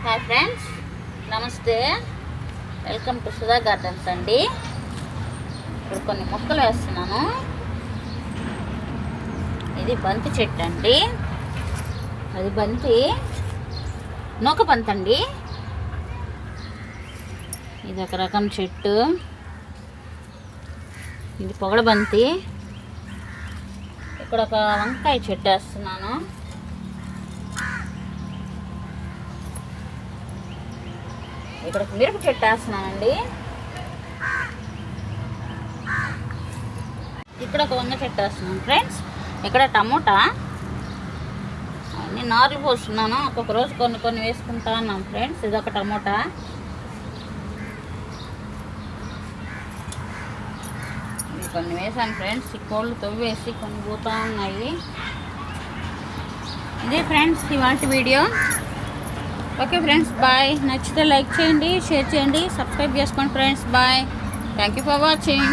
Hi friends, నమస్తే. Welcome to Sudha gardens అండి. ఇప్పుడు కొన్ని మొక్కలు వేస్తున్నాను. ఇది బంతి చెట్టు అండి. అది బంతి నూక బంతి అండి. ఇది ఒక రకం చెట్టు. ఇది పొగడ బంతి. ఇక్కడ ఒక వంకాయ చెట్టు వేస్తున్నాను. ఇక్కడ ఒక మిరప చెట్టు వేస్తున్నానండి. ఇక్కడ ఒక వంగ చెట్టు వేస్తున్నాను ఫ్రెండ్స్. ఇక్కడ టమోటా అన్ని నార్లు పోస్తున్నాను. ఒక్కొక్క రోజు కొన్ని కొన్ని వేసుకుంటా ఉన్నాను ఫ్రెండ్స్. ఇది ఒక టమోటా. కొన్ని వేసాను ఫ్రెండ్స్. ఈ కోళ్ళు తవ్వేసి కొన్ని పోతూ ఉన్నాయి. ఇదే ఫ్రెండ్స్ ఇవాళ వీడియో. Okay friends, bye. నచ్చితే లైక్ చేయండి, షేర్ చేయండి, సబ్స్క్రైబ్ చేసుకోండి friends. Bye. Thank you for watching.